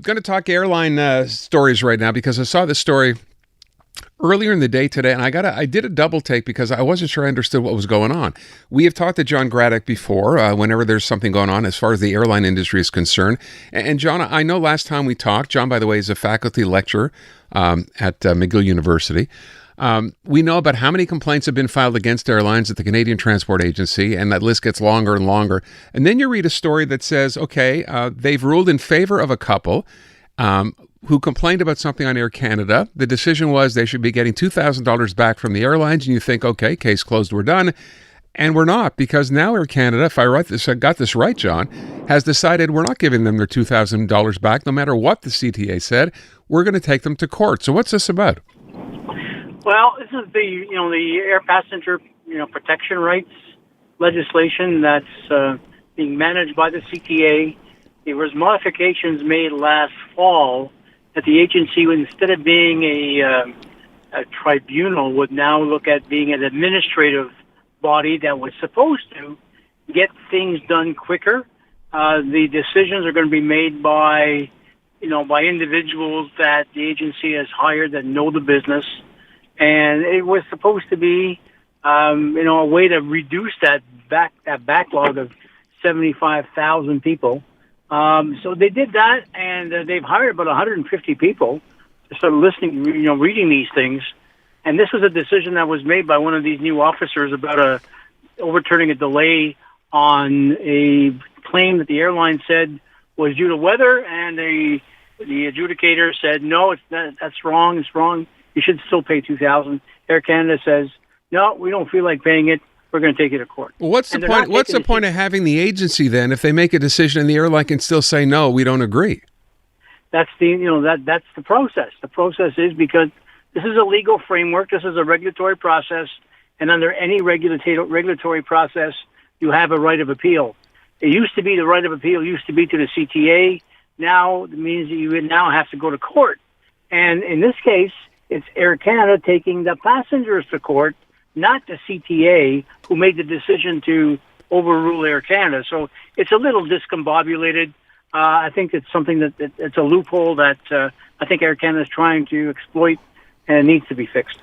going to talk airline stories right now because I saw this story earlier in the day today, and I did a double take because I wasn't sure I understood what was going on. We have talked to John Gradek before whenever there's something going on as far as the airline industry is concerned. And John, I know last time we talked, John, by the way, is a faculty lecturer at McGill University. We know about how many complaints have been filed against airlines at the Canadian Transport Agency, and that list gets longer and longer. And then you read a story that says, okay, they've ruled in favor of a couple who complained about something on Air Canada. The decision was they should be getting $2,000 back from the airlines, and you think, okay, case closed, we're done. And we're not, because now Air Canada, if I got this right, John, has decided we're not giving them their $2,000 back, no matter what the CTA said. We're going to take them to court. So what's this about? Well, this is the air passenger protection rights legislation that's being managed by the CTA. There was modifications made last fall that the agency, instead of being a tribunal, would now look at being an administrative body that was supposed to get things done quicker. The decisions are going to be made by individuals that the agency has hired that know the business, and it was supposed to be a way to reduce that backlog of 75,000 people. So they did that, and they've hired about 150 people to start listening, reading these things. And this was a decision that was made by one of these new officers about overturning a delay on a claim that the airline said was due to weather, and the adjudicator said, no, it's not, that's wrong, it's wrong. You should still pay $2,000. Air Canada says, no, we don't feel like paying it. We're going to take you to court. Well, what's the point? What's the point of having the agency then if they make a decision and the airline can still say no, we don't agree? That's that's the process. The process is because this is a legal framework. This is a regulatory process, and under any regulatory process, you have a right of appeal. It used to be the right of appeal used to be to the CTA. Now it means that you would now have to go to court, and in this case, it's Air Canada taking the passengers to court, not the CTA, who made the decision to overrule Air Canada. So it's a little discombobulated. I think it's something that it's a loophole that I think Air Canada is trying to exploit, and it needs to be fixed.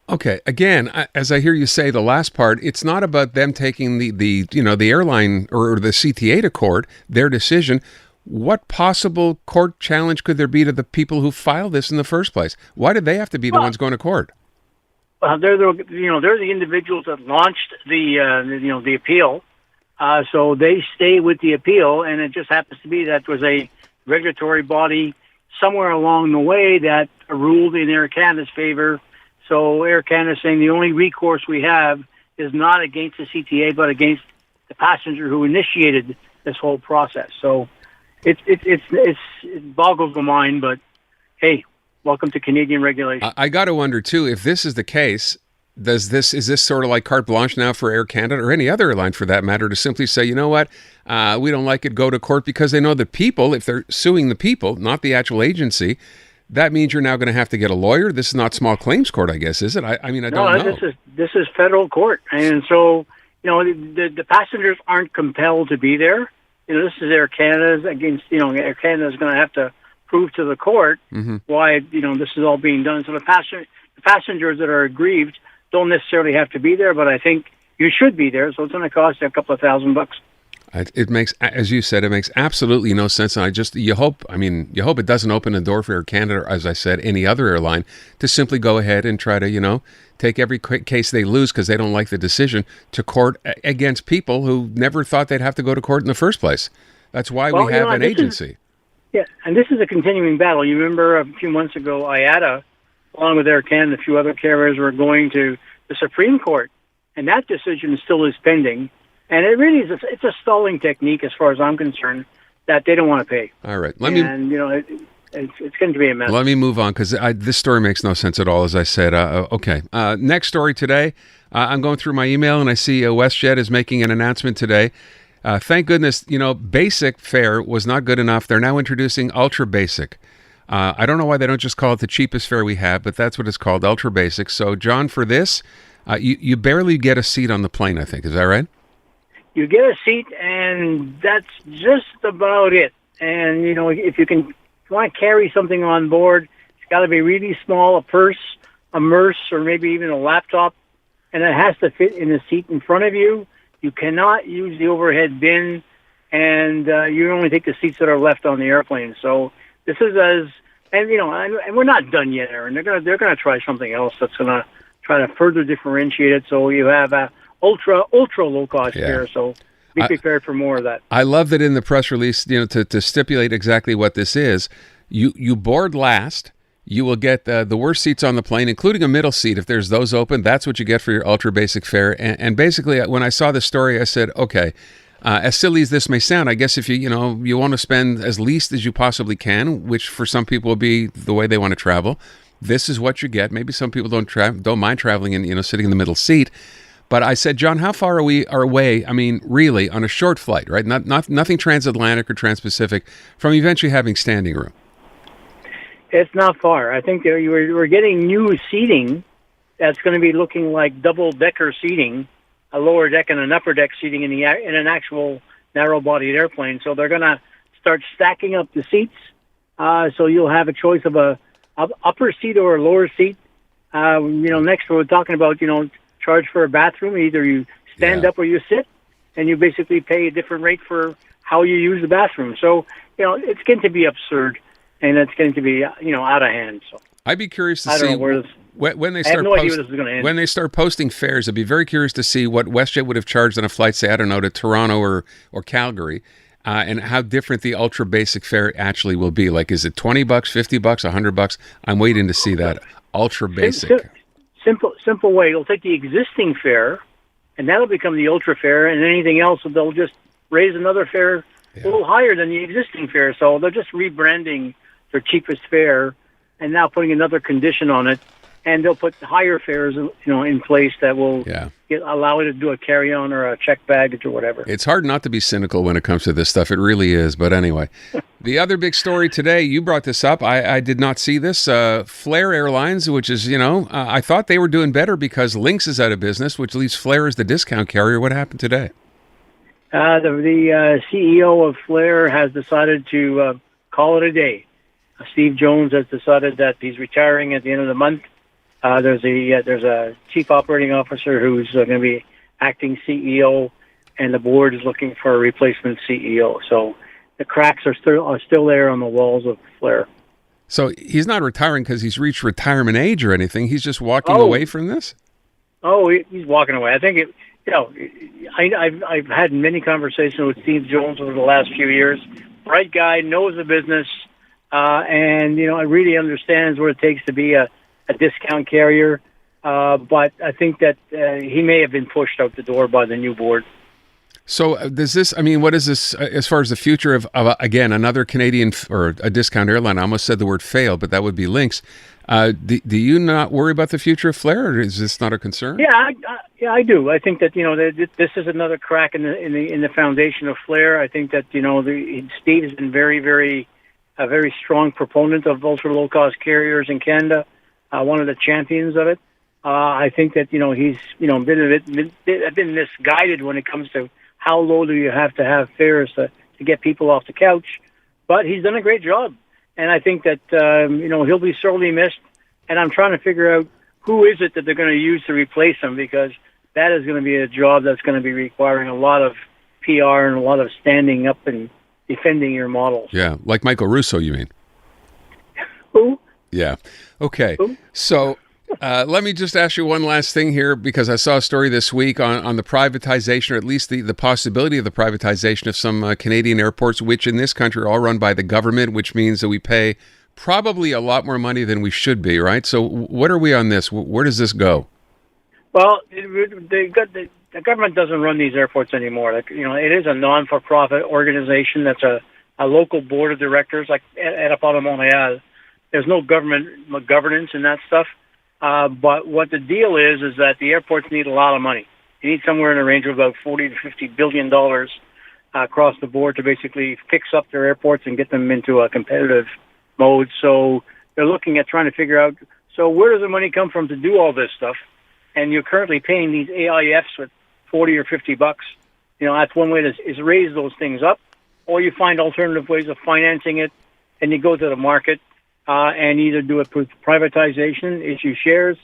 Okay. Again, as I hear you say the last part, it's not about them taking the airline or the CTA to court, their decision. What possible court challenge could there be to the people who filed this in the first place? Why did they have to be the ones going to court? They're the individuals that launched the appeal, so they stay with the appeal, and it just happens to be that there was a regulatory body somewhere along the way that ruled in Air Canada's favor. So Air Canada is saying the only recourse we have is not against the CTA, but against the passenger who initiated this whole process. So it boggles the mind, but hey. Welcome to Canadian regulation. I got to wonder, too, if this is the case, is this sort of like carte blanche now for Air Canada or any other airline for that matter to simply say, you know what, we don't like it, go to court, because they know the people, if they're suing the people, not the actual agency, that means you're now going to have to get a lawyer. This is not small claims court, I guess, is it? I don't know. No, this is federal court. And so, the passengers aren't compelled to be there. This is Air Canada's against, Air Canada is going to have to prove to the court why this is all being done. So the passengers that are aggrieved don't necessarily have to be there, but I think you should be there. So it's going to cost you a couple of $1,000. It makes, as you said, it makes absolutely no sense. And you hope it doesn't open the door for Air Canada, or as I said, any other airline, to simply go ahead and try to, take every case they lose because they don't like the decision to court against people who never thought they'd have to go to court in the first place. That's why we have an agency. Yeah, and this is a continuing battle. You remember a few months ago, IATA, along with Air Canada, a few other carriers were going to the Supreme Court, and that decision still is pending. And it really is it's a stalling technique, as far as I'm concerned, that they don't want to pay. All right, it's going to be a mess. Let me move on because this story makes no sense at all. As I said, okay. Next story today. I'm going through my email and I see WestJet is making an announcement today. Thank goodness, basic fare was not good enough. They're now introducing ultra basic. I don't know why they don't just call it the cheapest fare we have, but that's what it's called, ultra basic. So, John, for this, you barely get a seat on the plane, I think. Is that right? You get a seat, and that's just about it. And, if you can you want to carry something on board, it's got to be really small, a purse, a or maybe even a laptop, and it has to fit in the seat in front of you. You cannot use the overhead bin, and you only take the seats that are left on the airplane. So this is and we're not done yet, Aaron. They're gonna try something else that's gonna try to further differentiate it. So you have a ultra low cost fare. So be prepared for more of that. I love that in the press release, to stipulate exactly what this is. You board last. You will get the worst seats on the plane, including a middle seat. If there's those open, that's what you get for your ultra basic fare. And basically, when I saw the story, I said, okay, as silly as this may sound, I guess if you want to spend as least as you possibly can, which for some people will be the way they want to travel, this is what you get. Maybe some people don't mind traveling and sitting in the middle seat. But I said, John, how far are we away? I mean, really, on a short flight, right? Nothing transatlantic or transpacific from eventually having standing room. It's not far. I think we're getting new seating that's going to be looking like double-decker seating, a lower deck and an upper deck seating in an actual narrow-bodied airplane. So they're going to start stacking up the seats. So you'll have a choice of a upper seat or a lower seat. Next we're talking about charge for a bathroom. Either you stand up or you sit, and you basically pay a different rate for how you use the bathroom. So it's going to be absurd. And it's going to be, out of hand. So I'd be curious to see when they start when they start posting fares. I'd be very curious to see what WestJet would have charged on a flight, say, I don't know, to Toronto or Calgary, and how different the ultra basic fare actually will be. Like, is it $20, $50, $100? I'm waiting to see that ultra basic. Simple way. It'll take the existing fare, and that'll become the ultra fare, and anything else they'll just raise another fare a little higher than the existing fare. So they're just rebranding their cheapest fare and now putting another condition on it, and they'll put higher fares in place that will allow it to do a carry-on or a check baggage or whatever. It's hard not to be cynical when it comes to this stuff. It really is. But anyway, the other big story today, you brought this up. I did not see this. Flair Airlines, which is, I thought they were doing better because Lynx is out of business, which leaves Flair as the discount carrier. What happened today? The CEO of Flair has decided to call it a day. Steve Jones has decided that he's retiring at the end of the month. There's a chief operating officer who's going to be acting CEO, and the board is looking for a replacement CEO. So the cracks are still there on the walls of Flair. So he's not retiring because he's reached retirement age or anything. He's just walking away from this. Oh, he's walking away. I think I've had many conversations with Steve Jones over the last few years. Bright guy, knows the business, and really understands what it takes to be a discount carrier. But I think that he may have been pushed out the door by the new board. So does this? I mean, what is this as far as the future of again another Canadian or a discount airline? I almost said the word fail, but that would be Lynx. Do you not worry about the future of Flair, or is this not a concern? Yeah, I do. I think that this is another crack in the foundation of Flair. I think that Steve has been a very strong proponent of ultra low cost carriers in Canada, one of the champions of it. I think that he's been misguided when it comes to how low do you have to have fares to get people off the couch, but he's done a great job. And I think that, he'll be sorely missed. And I'm trying to figure out who is it that they're going to use to replace him, because that is going to be a job that's going to be requiring a lot of PR and a lot of standing up and defending your models. Yeah, like Michael Russo, you mean? Who? Yeah. Okay. Who? So let me just ask you one last thing here, because I saw a story this week on the privatization, or at least the possibility of the privatization of some Canadian airports, which in this country are all run by the government, which means that we pay probably a lot more money than we should be, right? So what are we on this? Where does this go? Well, the government doesn't run these airports anymore. It is a non-for-profit organization that's a local board of directors, like Aéroport de Montréal. There's no governance in that stuff. But what the deal is that the airports need a lot of money. You need somewhere in the range of about $40 to $50 billion across the board to basically fix up their airports and get them into a competitive mode. So they're looking at trying to figure out, so where does the money come from to do all this stuff? And you're currently paying these AIFs with $40 or $50. That's one way to is raise those things up, or you find alternative ways of financing it. and you go to the market and either do it through privatization, issue shares,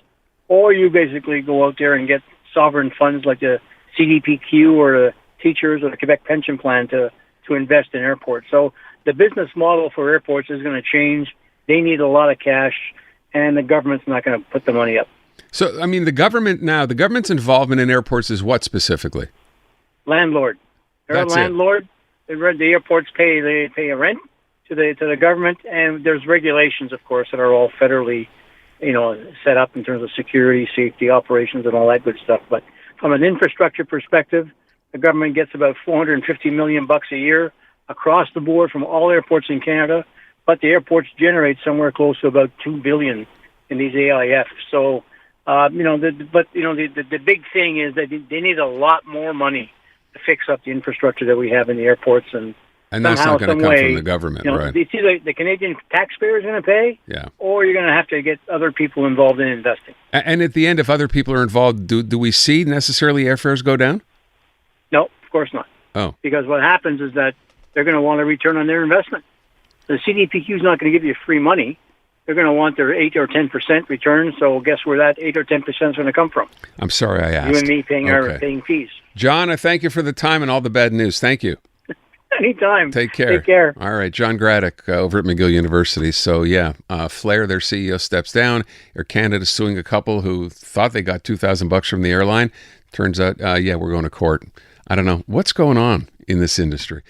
or you basically go out there and get sovereign funds like the CDPQ or the teachers or the Quebec pension plan to invest in airports. So the business model for airports is going to change. They need a lot of cash, and the government's not going to put the money up. So, I mean, the government's involvement in airports is what specifically? Landlord. They're a landlord. The airports pay a rent to the government, and there's regulations, of course, that are all federally, set up in terms of security, safety, operations, and all that good stuff. But from an infrastructure perspective, the government gets about $450 million a year across the board from all airports in Canada, but the airports generate somewhere close to about $2 billion in these AIF. So, the big thing is that they need a lot more money to fix up the infrastructure that we have in the airports, and that's not going to come from the government, right? It's either the Canadian taxpayer is going to pay, or you're going to have to get other people involved in investing. And at the end, if other people are involved, do we see necessarily airfares go down? No, of course not. Oh, because what happens is that they're going to want a return on their investment. The CDPQ is not going to give you free money. They're going to want their 8 or 10% return. So guess where that 8 or 10% is going to come from? I'm sorry I asked. You and me paying fees. John, I thank you for the time and all the bad news. Thank you. Anytime. Take care. Take care. All right, John Gradek over at McGill University. So Flair, their CEO, steps down. Air Canada suing a couple who thought they got $2,000 from the airline. Turns out, we're going to court. I don't know what's going on in this industry.